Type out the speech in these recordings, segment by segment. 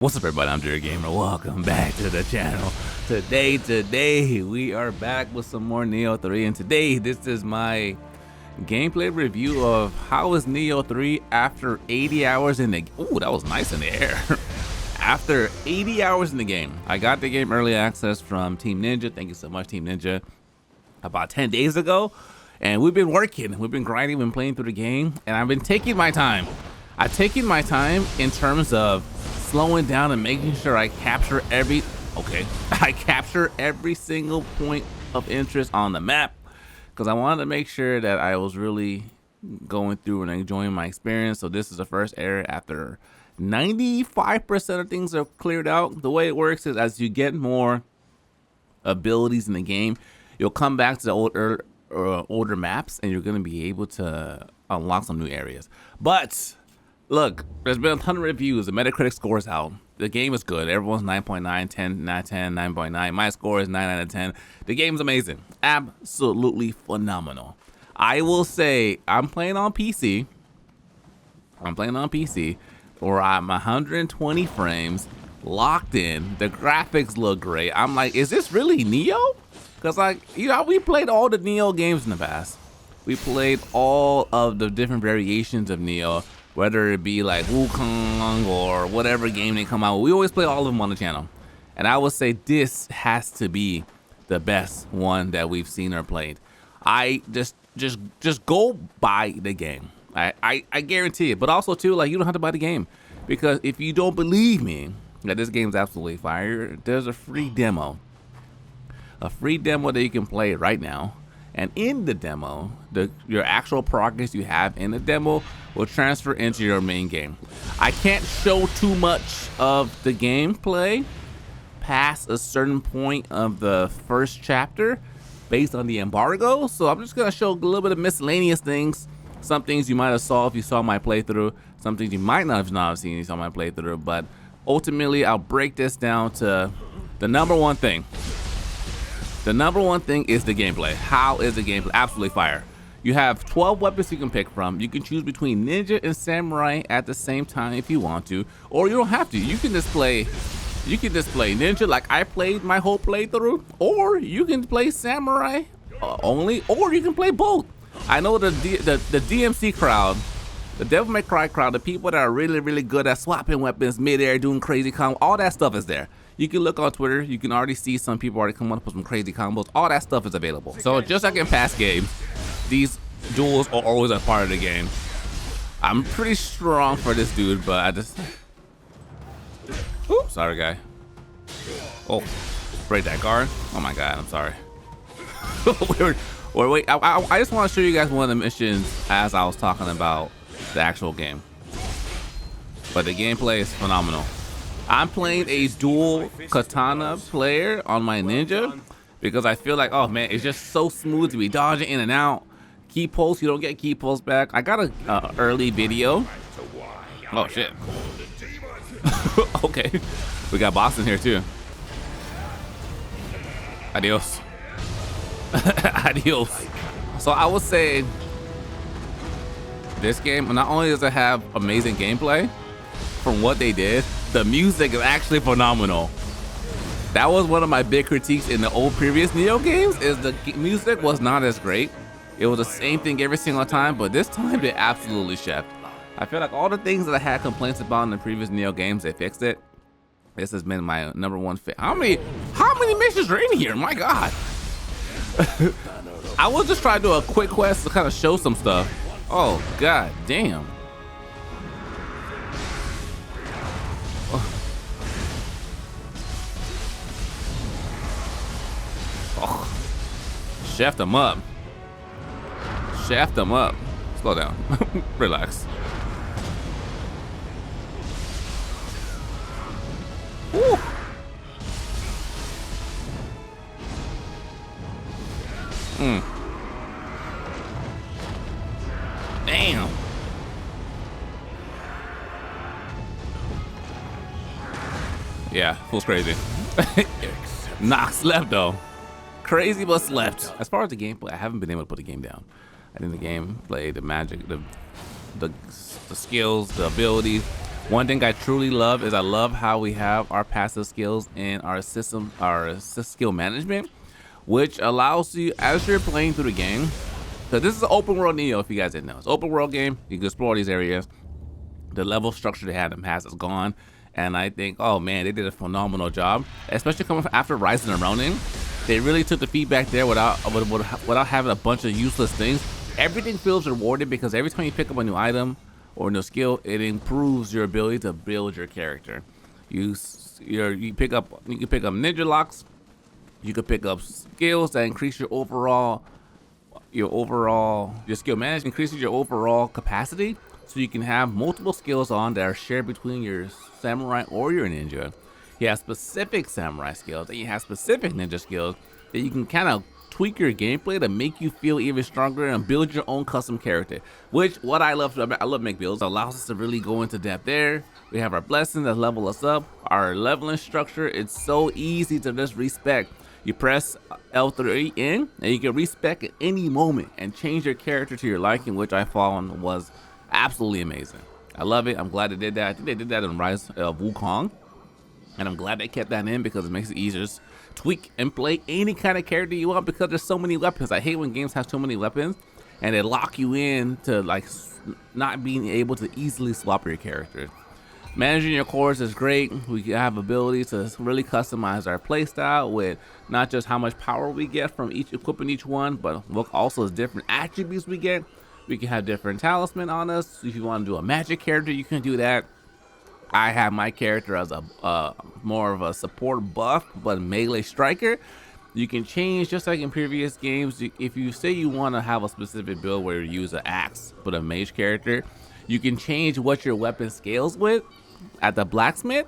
What's up, everybody? I'm Jerry Gamer. Welcome back to the channel. Today we are back with some more Nioh 3, and today this is my gameplay review of how is Nioh 3 after 80 hours in the. Ooh, that was nice in the air. After 80 hours in the game, I got the game early access from Team Ninja. Thank you so much, Team Ninja. About 10 days ago, and we've been working, we've been grinding, we've been playing through the game, and I've been taking my time. I've taken my time in terms of slowing down and making sure I capture every single point of interest on the map, because I wanted to make sure that I was really going through and enjoying my experience. So this is the first area after 95% of things are cleared out. The way it works is as you get more abilities in the game, you'll come back to the older maps and you're going to be able to unlock some new areas. But look, there's been a ton of reviews. The Metacritic score is out. The game is good. Everyone's 9.9, 10, 9, 10, 9.9. My score is 9 out of 10. The game's amazing. Absolutely phenomenal. I will say I'm playing on PC. Where I'm 120 frames, locked in. The graphics look great. I'm like, is this really Nioh? Because, like, you know, we played all the Nioh games in the past. We played all of the different variations of Nioh, whether it be like Wukong or whatever game they come out with. We always play all of them on the channel. And I would say this has to be the best one that we've seen or played. I just go buy the game. I guarantee it. But also too, like, you don't have to buy the game, because if you don't believe me that this game's absolutely fire, there's a free demo. A free demo that you can play right now. And in the demo, your actual progress you have in the demo will transfer into your main game. I can't show too much of the gameplay past a certain point of the first chapter based on the embargo. So I'm just gonna show a little bit of miscellaneous things. Some things you might have saw if you saw my playthrough. Some things you might not have seen if you saw my playthrough. But ultimately, I'll break this down to the number one thing. The number one thing is the gameplay. How is the gameplay? Absolutely fire. You have 12 weapons you can pick from. You can choose between ninja and samurai at the same time if you want to, or you don't have to. You can just play ninja like I played my whole playthrough, or you can play samurai only, or you can play both. I know the DMC crowd, the Devil May Cry crowd, the people that are really good at swapping weapons midair, doing crazy combos, all that stuff is there. You can look on Twitter. You can already see some people already come up with some crazy combos. All that stuff is available. So just like in past games, these duels are always a part of the game. I'm pretty strong for this dude, but I just... Oops, sorry, guy. Oh, break that guard. Oh my God, I'm sorry. Wait, I just want to show you guys one of the missions as I was talking about the actual game. But the gameplay is phenomenal. I'm playing a dual katana player on my ninja because I feel like, oh man, it's just so smooth to be dodging in and out. Key pulse, you don't get key pulse back. I got a early video. Oh shit. Okay, we got boss in here too. Adios. Adios. So I would say this game, not only does it have amazing gameplay from what they did, the music is actually phenomenal. That was one of my big critiques in the old previous Nioh games, is the music was not as great. It was the same thing every single time, but this time they absolutely chefed. I feel like all the things that I had complaints about in the previous Nioh games, they fixed it. This has been my number one fit. How many missions are in here? My God. I was just trying to do a quick quest to kind of show some stuff. Oh God damn. Oh. Shaft them up. Shaft them up. Slow down. Relax. Woo. Damn. Yeah, fool's crazy. Nah, slept though. Crazy but slept. As far as the gameplay, I haven't been able to put the game down. I think the game play, the magic, the skills, the abilities, One thing I truly love is I love how we have our passive skills in our system, skill management, which allows you as you're playing through the game. So this is an open world Nioh, if you guys didn't know. It's an open world game. You can explore these areas. The level structure they had in the past is gone. And I think, oh man, they did a phenomenal job, especially coming after Rising and Ronin. They really took the feedback there without having a bunch of useless things. Everything feels rewarded because every time you pick up a new item or a new skill, it improves your ability to build your character. You can pick up ninja locks. You can pick up skills that increase your skill management, increases your overall capacity, so you can have multiple skills on that are shared between your samurai or your ninja. You have specific samurai skills and you have specific ninja skills that you can kind of tweak your gameplay to make you feel even stronger and build your own custom character. Which what I love make builds. It allows us to really go into depth there. We have our blessings that level us up. Our leveling structure, it's so easy to just respec. You press L3 in and you can respec at any moment and change your character to your liking, which I found was absolutely amazing. I love it. I'm glad they did that. I think they did that in Rise of Wukong, and I'm glad they kept that in because it makes it easier to tweak and play any kind of character you want, because there's so many weapons. I hate when games have too many weapons and they lock you in to like not being able to easily swap your character. Managing your cores is great. We have ability to really customize our playstyle with not just how much power we get from equipping each one, but what also is different attributes we get. We can have different talisman on us. If you want to do a magic character, you can do that. I have my character as a more of a support buff, but melee striker. You can change just like in previous games. If you say you want to have a specific build where you use an axe but a mage character, you can change what your weapon scales with at the Blacksmith,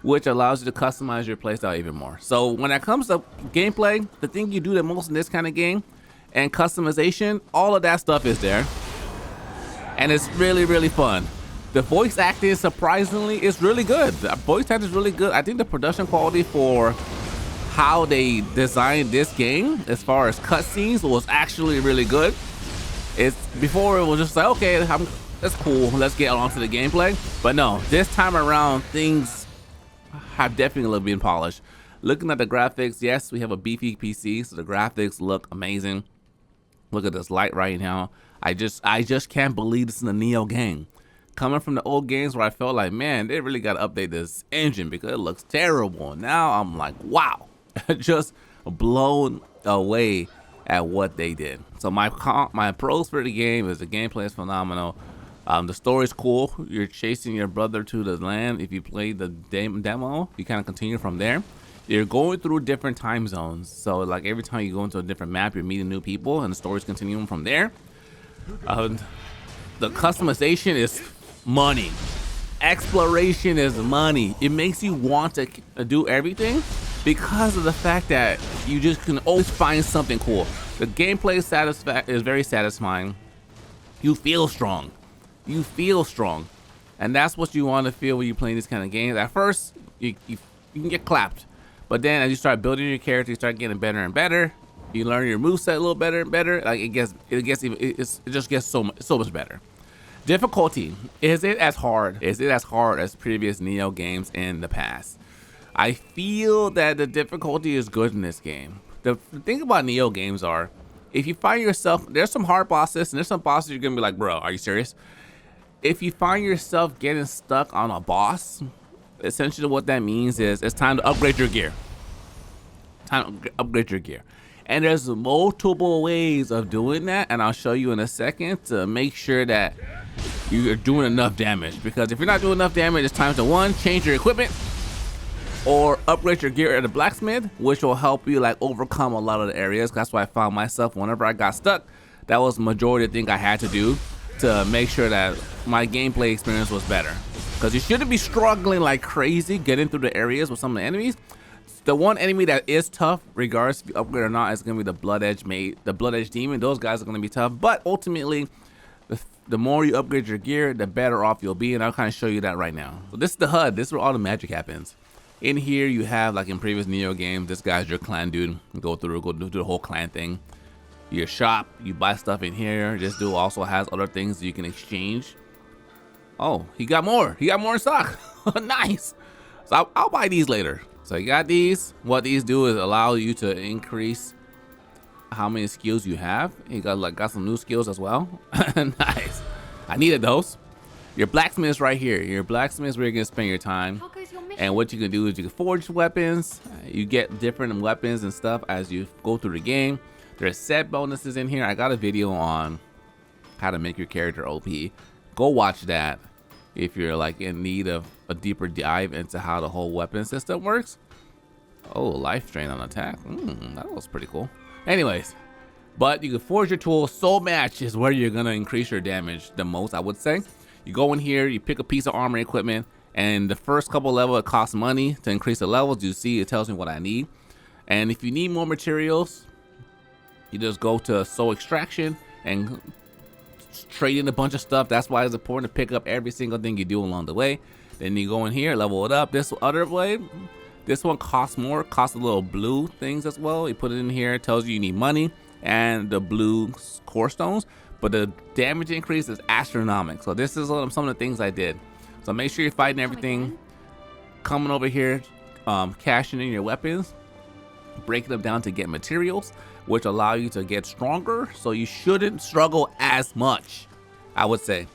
which allows you to customize your playstyle even more. So when it comes to gameplay, the thing you do the most in this kind of game and customization, all of that stuff is there, and it's really, really fun. The voice acting, surprisingly, is really good. The voice acting is really good. I think the production quality for how they designed this game as far as cutscenes was actually really good. Before it was just like, okay, that's cool, let's get on to the gameplay. But no, this time around things have definitely been polished. Looking at the graphics, yes, we have a beefy PC, so the graphics look amazing. Look at this light right now. I just can't believe this is a Nioh game. Coming from the old games where I felt like, man, they really got to update this engine because it looks terrible. Now I'm like, wow, just blown away at what they did. So my pros for the game is the gameplay is phenomenal. The story's cool. You're chasing your brother to the land. If you play the demo, you kind of continue from there. You're going through different time zones. So like every time you go into a different map, you're meeting new people and the story's continuing from there. The customization is money. Exploration is money. It makes you want to do everything because of the fact that you just can always find something cool. The gameplay is very satisfying. You feel strong. You feel strong. And that's what you want to feel when you're playing these kind of games. At first, you can get clapped. But then as you start building your character, you start getting better and better. You learn your moveset a little better and better. Like it just gets so much better. Difficulty, is it as hard? Is it as hard as previous Nioh games in the past? I feel that the difficulty is good in this game. The thing about Nioh games are, if you find yourself, there's some hard bosses and there's some bosses you're gonna be like, bro, are you serious? If you find yourself getting stuck on a boss, essentially what that means is it's time to upgrade your gear. And there's multiple ways of doing that, and I'll show you in a second to make sure that you're doing enough damage. Because if you're not doing enough damage, it's time to one, change your equipment or upgrade your gear at the Blacksmith, which will help you like overcome a lot of the areas. That's why I found myself whenever I got stuck, that was the majority of the thing I had to do to make sure that my gameplay experience was better. Because you shouldn't be struggling like crazy getting through the areas with some of the enemies. The one enemy that is tough, regardless if you upgrade or not, is going to be the Blood Edge Demon. Those guys are going to be tough, but ultimately, the more you upgrade your gear, the better off you'll be, and I'll kind of show you that right now. So this is the HUD. This is where all the magic happens. In here, you have, like in previous Nioh games, this guy's your clan dude. Go do the whole clan thing. Your shop, you buy stuff in here. This dude also has other things you can exchange. Oh, he got more. He got more in stock. Nice. So I'll buy these later. So you got these. What these do is allow you to increase how many skills you have. You got some new skills as well. Nice. I needed those. Your blacksmith is right here. Your blacksmith is where you're gonna spend your time. And what you can do is you can forge weapons. You get different weapons and stuff as you go through the game. There's set bonuses in here. I got a video on how to make your character OP. Go watch that if you're like in need of a deeper dive into how the whole weapon system works. Oh, life drain on attack. That was pretty cool. Anyways, but you can forge your tools. Soul match is where you're gonna increase your damage the most, I would say. You go in here, you pick a piece of armor equipment, and the first couple levels it costs money to increase the levels. You see, it tells me what I need. And if you need more materials, you just go to soul extraction and trade in a bunch of stuff. That's why it's important to pick up every single thing you do along the way. Then you go in here, level it up. This other way, this one costs more, costs a little blue things as well. You put it in here, it tells you need money and the blue core stones, but the damage increase is astronomical. So this is some of the things I did. So make sure you're fighting everything, coming over here, cashing in your weapons, breaking them down to get materials, which allow you to get stronger. So you shouldn't struggle as much, I would say.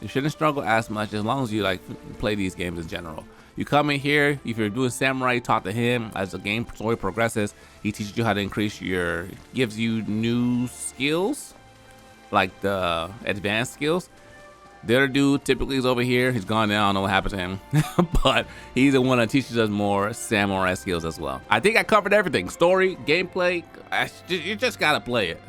You shouldn't struggle as much as long as you like play these games in general. You come in here, if you're doing samurai, you talk to him. As the game story progresses, he teaches you how to increase your, gives you new skills, like the advanced skills. The other dude typically is over here. He's gone now. I don't know what happened to him, but he's the one that teaches us more samurai skills as well. I think I covered everything. Story, gameplay. You just gotta play it.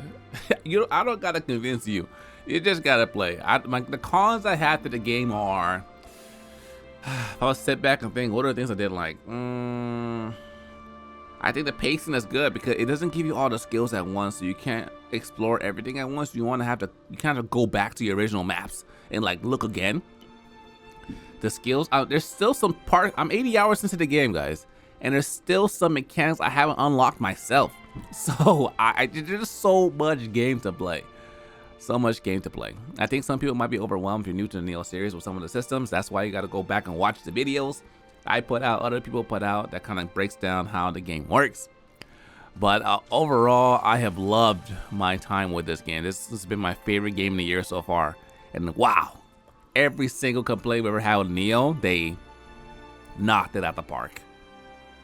I don't gotta convince you. You just gotta play. The cons I have to the game are, if I was sit back and think, what are the things I didn't like? I think the pacing is good because it doesn't give you all the skills at once, so you can't explore everything at once. You want to have to, you kind of go back to your original maps and like look again. The skills, there's still some part. I'm 80 hours into the game, guys, and there's still some mechanics I haven't unlocked myself. So there's so much game to play. So much game to play. I think some people might be overwhelmed if you're new to the Nioh series with some of the systems. That's why you got to go back and watch the videos I put out, other people put out, that kind of breaks down how the game works. But overall, I have loved my time with this game. This has been my favorite game of the year so far. And wow, every single complaint we ever had with Nioh, they knocked it out the park.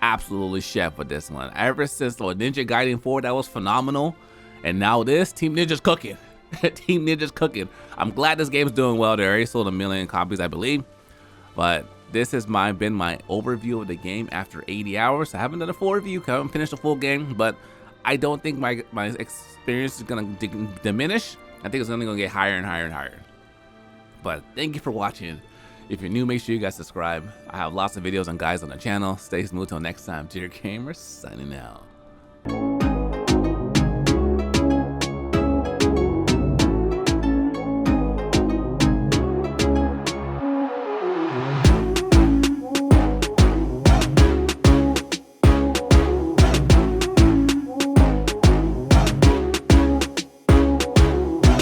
Absolutely chef with this one. Ever since Ninja Gaiden 4, that was phenomenal. And now this, Team Ninja's cooking. Team Ninja's cooking. I'm glad this game's doing well. They already sold 1 million copies, I believe. But this has been my overview of the game after 80 hours. I haven't done a full review, I haven't finished the full game, but I don't think my experience is gonna diminish. I think it's only gonna get higher and higher and higher. But thank you for watching. If you're new, make sure you guys subscribe. I have lots of videos and guides on the channel. Stay smooth till next time. Dear Gamer, signing out.